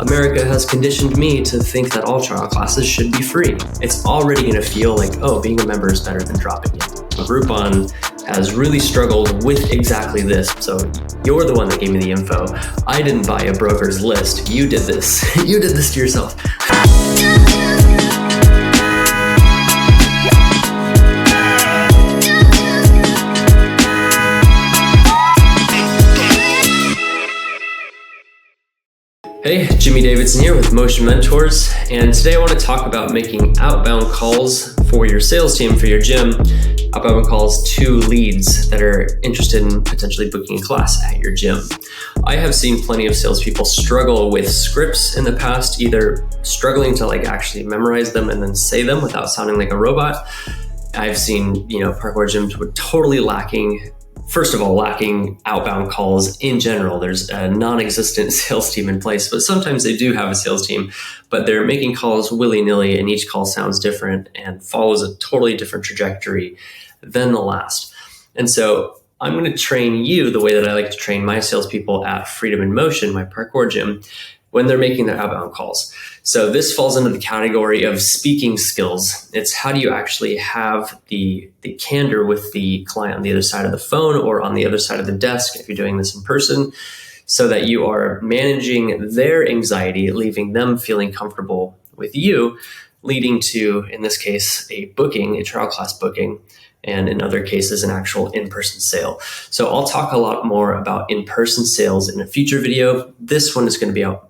America has conditioned me to think that all trial classes should be free. It's already going to feel like, oh, being a member is better than dropping it. Groupon has really struggled with exactly this. So you're the one that gave me the info. I didn't buy a broker's list. You did this. You did this to yourself. Hey, Jimmy Davidson here with Motion Mentors, and today I want to talk about making outbound calls for your sales team, for your gym, outbound calls to leads that are interested in potentially booking a class at your gym. I have seen plenty of salespeople struggle with scripts in the past, either struggling to actually memorize them and then say them without sounding like a robot. I've seen, parkour gyms with totally lacking outbound calls in general. There's a non-existent sales team in place, but sometimes they do have a sales team, but they're making calls willy-nilly and each call sounds different and follows a totally different trajectory than the last. And so I'm going to train you the way that I like to train my salespeople at Freedom in Motion, my parkour gym, when they're making their outbound calls. So this falls into the category of speaking skills. It's how do you actually have the candor with the client on the other side of the phone or on the other side of the desk if you're doing this in person, so that you are managing their anxiety, leaving them feeling comfortable with you, leading to, in this case, a trial class booking, and in other cases, an actual in-person sale. So I'll talk a lot more about in-person sales in a future video. This one is going to be about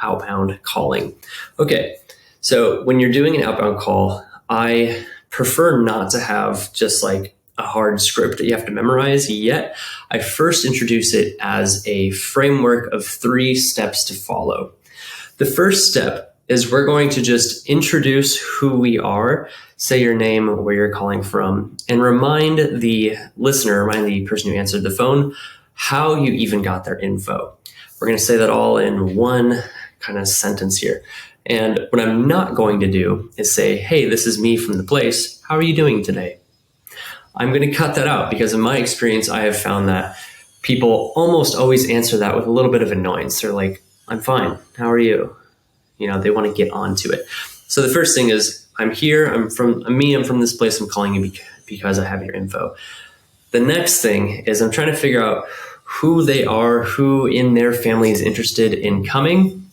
outbound calling. Okay, so when you're doing an outbound call, I prefer not to have just a hard script that you have to memorize yet. I first introduce it as a framework of 3 steps to follow. The first step is we're going to just introduce who we are, say your name, where you're calling from, and remind the person who answered the phone, how you even got their info. We're going to say that all in one kind of sentence here. And what I'm not going to do is say, hey, this is me from the place. How are you doing today? I'm going to cut that out because in my experience, I have found that people almost always answer that with a little bit of annoyance. They're like, I'm fine. How are you? They want to get onto it. So the first thing is, I'm here. I'm from this place. I'm calling you because I have your info. The next thing is I'm trying to figure out who they are, who in their family is interested in coming,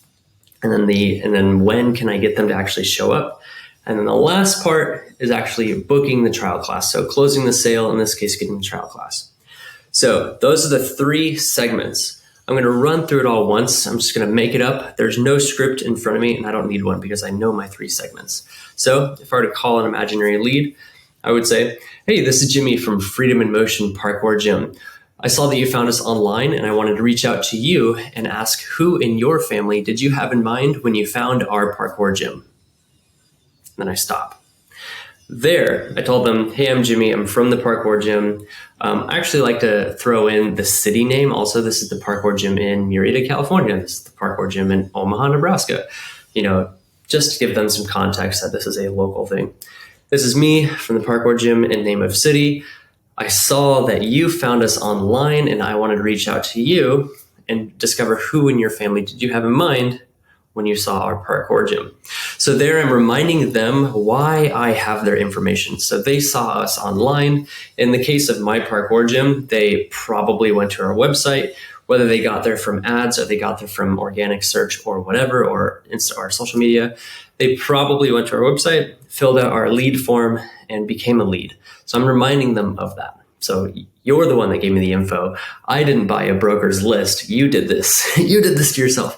and then when can I get them to actually show up? And then the last part is actually booking the trial class. So closing the sale, in this case, getting the trial class. So those are the 3 segments. I'm going to run through it all once. I'm just going to make it up. There's no script in front of me, and I don't need one because I know my 3 segments. So if I were to call an imaginary lead, I would say, hey, this is Jimmy from Freedom in Motion Parkour Gym. I saw that you found us online and I wanted to reach out to you and ask who in your family did you have in mind when you found our parkour gym? Then I stop. There, I told them, hey, I'm Jimmy. I'm from the parkour gym. I actually like to throw in the city name. Also, this is the parkour gym in Murrieta, California. This is the parkour gym in Omaha, Nebraska. Just to give them some context that this is a local thing. This is me from the parkour gym in name of city. I saw that you found us online and I wanted to reach out to you and discover who in your family did you have in mind when you saw our parkour gym. So there I'm reminding them why I have their information. So they saw us online. In the case of my parkour gym, they probably went to our website, whether they got there from ads or they got there from organic search or whatever, or our social media. They probably went to our website, filled out our lead form, and became a lead. So I'm reminding them of that. So you're the one that gave me the info. I didn't buy a broker's list. You did this. You did this to yourself.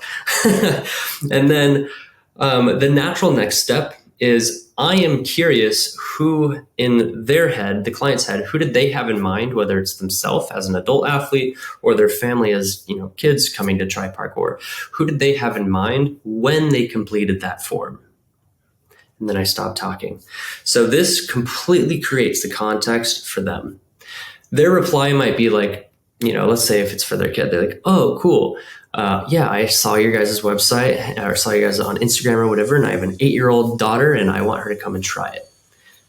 And then the natural next step is I am curious who in their head, the client's head, who did they have in mind, whether it's themselves as an adult athlete or their family as kids coming to try parkour. Who did they have in mind when they completed that form? And then I stopped talking. So this completely creates the context for them. Their reply might be let's say if it's for their kid, they're like, oh, cool. Yeah, I saw your guys' website or saw you guys on Instagram or whatever, and I have an 8-year-old daughter and I want her to come and try it.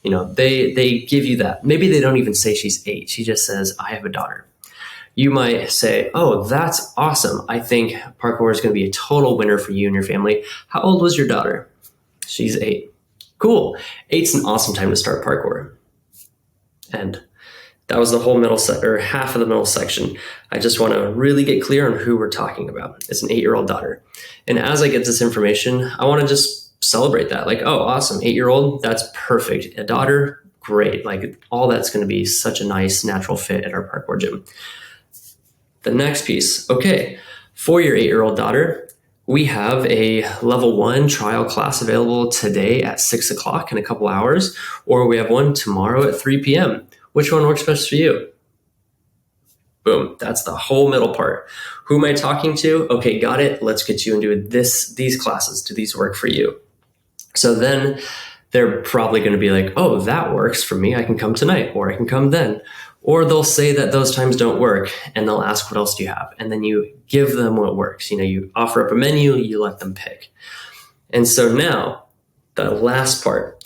They give you that. Maybe they don't even say she's 8. She just says, I have a daughter. You might say, oh, that's awesome. I think parkour is going to be a total winner for you and your family. How old was your daughter? She's 8. Cool. 8's an awesome time to start parkour. And that was the whole or half of the middle section. I just want to really get clear on who we're talking about. It's an 8-year-old daughter. And as I get this information, I want to just celebrate that. Like, oh, awesome. 8-year-old, that's perfect. A daughter, great. Like all that's going to be such a nice natural fit at our parkour gym. The next piece. Okay. For your 8-year-old daughter, we have a level 1 trial class available today at 6 o'clock in a couple hours, or we have one tomorrow at 3 p.m. Which one works best for you? Boom. That's the whole middle part. Who am I talking to? Okay, got it. Let's get you into these classes. Do these work for you? So then they're probably going to be like, oh, that works for me. I can come tonight, or I can come then. Or they'll say that those times don't work, and they'll ask, what else do you have? And then you give them what works. You offer up a menu, you let them pick. And so now the last part.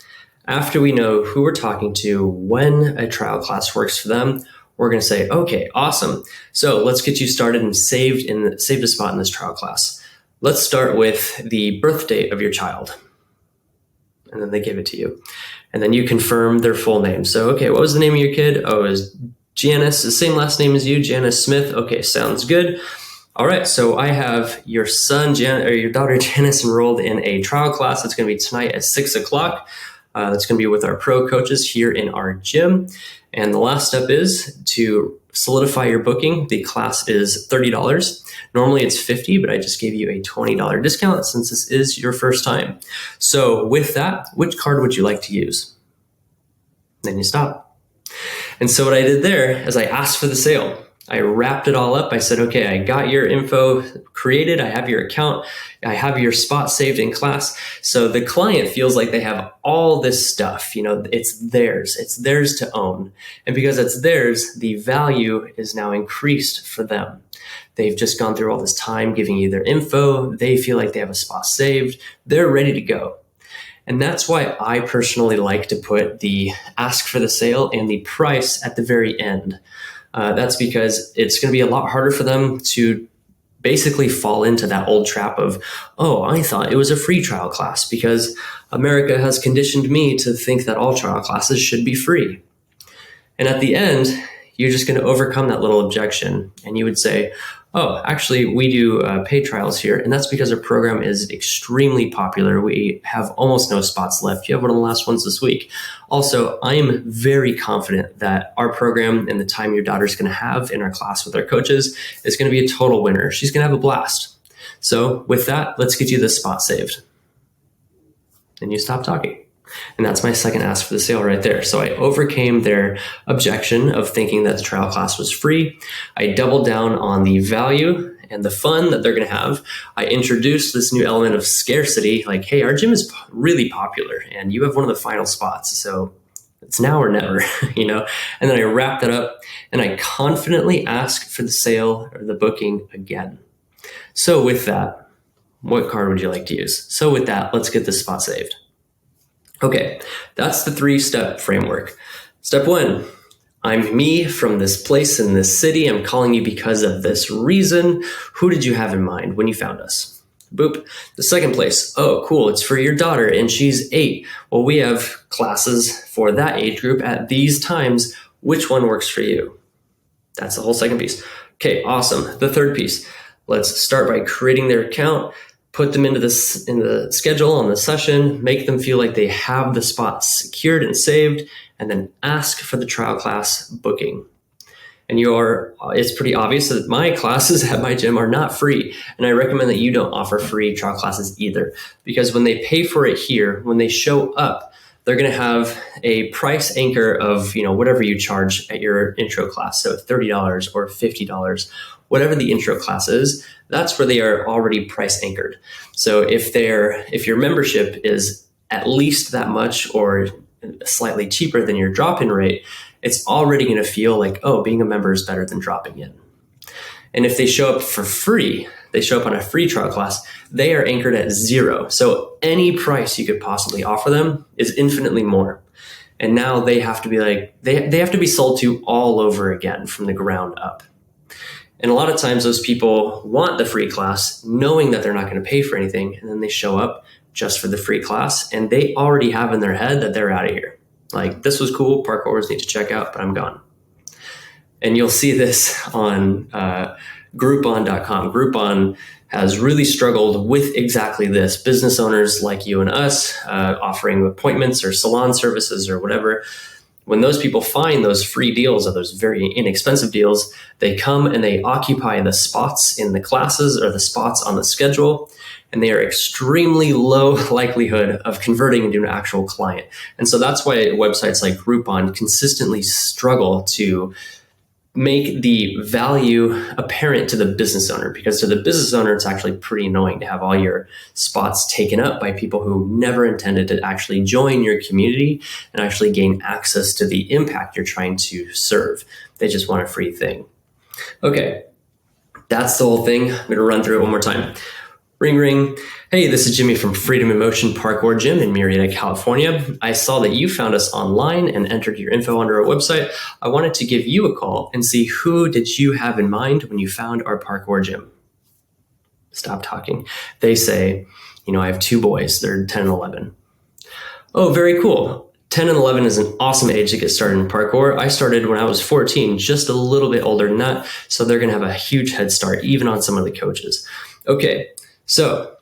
After we know who we're talking to, when a trial class works for them, we're going to say, okay, awesome. So let's get you started and saved a spot in this trial class. Let's start with the birth date of your child. And then they give it to you. And then you confirm their full name. So, okay, what was the name of your kid? Oh, it was Janice, the same last name as you, Janice Smith. Okay, sounds good. All right, so I have your your daughter Janice enrolled in a trial class that's going to be tonight at 6 o'clock. That's going to be with our pro coaches here in our gym. And the last step is to solidify your booking. The class is $30. Normally it's $50, but I just gave you a $20 discount since this is your first time. So with that, which card would you like to use? Then you stop. And so what I did there is I asked for the sale. I wrapped it all up. I said, okay, I got your info created. I have your account. I have your spot saved in class. So the client feels like they have all this stuff. It's theirs. It's theirs to own. And because it's theirs, the value is now increased for them. They've just gone through all this time giving you their info. They feel like they have a spot saved. They're ready to go. And that's why I personally like to put the ask for the sale and the price at the very end. That's because it's going to be a lot harder for them to basically fall into that old trap of, oh, I thought it was a free trial class because America has conditioned me to think that all trial classes should be free. And at the end, you're just going to overcome that little objection. And you would say, oh, actually, we do paid trials here. And that's because our program is extremely popular. We have almost no spots left. You have one of the last ones this week. Also, I am very confident that our program and the time your daughter's going to have in our class with our coaches is going to be a total winner. She's going to have a blast. So with that, let's get you this spot saved. And you stop talking. And that's my second ask for the sale right there. So I overcame their objection of thinking that the trial class was free. I doubled down on the value and the fun that they're going to have. I introduced this new element of scarcity, like, hey, our gym is really popular and you have one of the final spots. So it's now or never, And then I wrapped that up and I confidently asked for the sale or the booking again. So with that, what card would you like to use? So with that, let's get this spot saved. Okay, that's the 3-step framework. Step 1, I'm me from this place in this city. I'm calling you because of this reason. Who did you have in mind when you found us? Boop. The second place, oh, cool, it's for your daughter and she's 8. Well, we have classes for that age group at these times. Which one works for you? That's the whole second piece. Okay, awesome. The third piece, let's start by creating their account. Put them into this in the schedule on the session, make them feel like they have the spot secured and saved, and then ask for the trial class booking. And it's pretty obvious that my classes at my gym are not free. And I recommend that you don't offer free trial classes either, because when they pay for it here, when they show up, they're going to have a price anchor of, whatever you charge at your intro class. So $30 or $50, whatever the intro class is, that's where they are already price anchored. So if your membership is at least that much or slightly cheaper than your drop-in rate, it's already going to feel like, oh, being a member is better than dropping in. And if they show up for free, they show up on a free trial class, they are anchored at 0. So any price you could possibly offer them is infinitely more. And now they have to be they have to be sold to all over again from the ground up. And a lot of times those people want the free class knowing that they're not going to pay for anything. And then they show up just for the free class and they already have in their head that they're out of here. Like, this was cool, parkourers need to check out, but I'm gone. And you'll see this on Groupon.com. Groupon has really struggled with exactly this. Business owners like you and us offering appointments or salon services or whatever. When those people find those free deals or those very inexpensive deals, they come and they occupy the spots in the classes or the spots on the schedule, and they are extremely low likelihood of converting into an actual client. And so that's why websites like Groupon consistently struggle to make the value apparent to the business owner, because to the business owner, it's actually pretty annoying to have all your spots taken up by people who never intended to actually join your community and actually gain access to the impact you're trying to serve. They just want a free thing. Okay, that's the whole thing. I'm gonna run through it one more time. Ring, ring. Hey, this is Jimmy from Freedom in Motion Parkour Gym in Murrieta, California. I saw that you found us online and entered your info under our website. I wanted to give you a call and see, who did you have in mind when you found our parkour gym? Stop talking. They say, I have 2 boys. They're 10 and 11. Oh, very cool. 10 and 11 is an awesome age to get started in parkour. I started when I was 14, just a little bit older than that. So they're going to have a huge head start, even on some of the coaches. Okay. So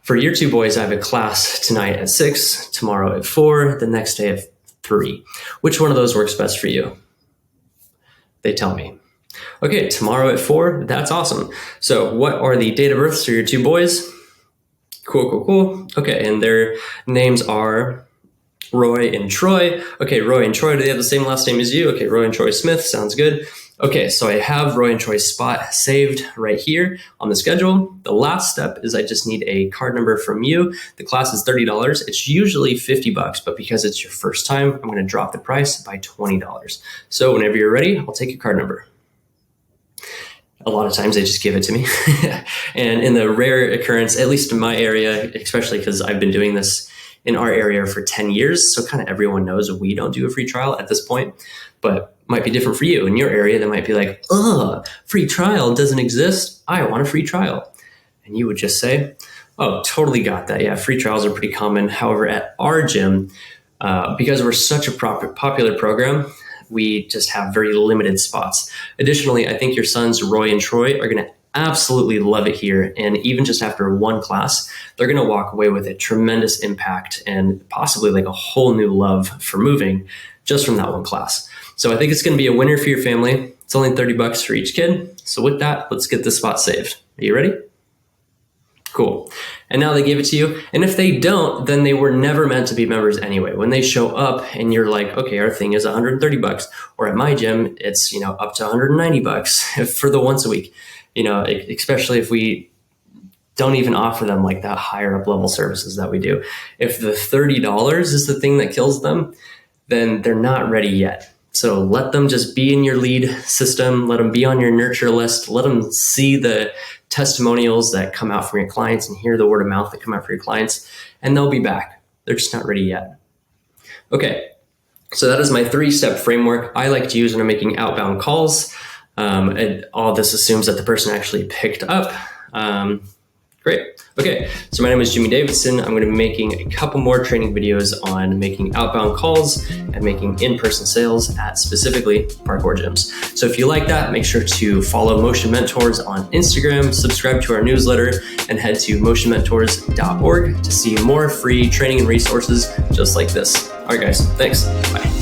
for your 2 boys, I have a class tonight at 6, tomorrow at 4, the next day at 3. Which one of those works best for you? They tell me. Okay, tomorrow at 4, that's awesome. So what are the date of births for your 2 boys? Cool. Okay, and their names are Roy and Troy. Okay, Roy and Troy, do they have the same last name as you? Okay, Roy and Troy Smith, sounds good. Okay, so I have Roy and Troy's spot saved right here on the schedule. The last step is I just need a card number from you. The class is $30. It's usually $50, but because it's your first time, I'm gonna drop the price by $20. So whenever you're ready, I'll take your card number. A lot of times they just give it to me. And in the rare occurrence, at least in my area, especially because I've been doing this in our area for 10 years, so kind of everyone knows we don't do a free trial at this point, but might be different for you. In your area, they might be like, free trial doesn't exist. I want a free trial. And you would just say, oh, totally got that. Yeah, free trials are pretty common. However, at our gym, because we're such a popular program, we just have very limited spots. Additionally, I think your sons, Roy and Troy, are going to absolutely love it here. And even just after 1 class, they're going to walk away with a tremendous impact and possibly like a whole new love for moving just from that 1 class. So I think it's going to be a winner for your family. It's only $30 for each kid. So with that, let's get this spot saved. Are you ready? Cool. And now they gave it to you. And if they don't, then they were never meant to be members anyway. When they show up and you're like, okay, our thing is $130, or at my gym, it's, up to $190 for the once a week, especially if we don't even offer them like that higher up level services that we do. If the $30 is the thing that kills them, then they're not ready yet. So let them just be in your lead system. Let them be on your nurture list. Let them see the testimonials that come out from your clients and hear the word of mouth that come out from your clients, and they'll be back. They're just not ready yet. Okay, so that is my 3-step framework I like to use when I'm making outbound calls. And all this assumes that the person actually picked up. Great. Okay, so my name is Jimmy Davidson. I'm going to be making a couple more training videos on making outbound calls and making in-person sales at specifically parkour gyms. So if you like that, make sure to follow Motion Mentors on Instagram, subscribe to our newsletter, and head to motionmentors.org to see more free training and resources just like this. All right, guys, thanks. Bye.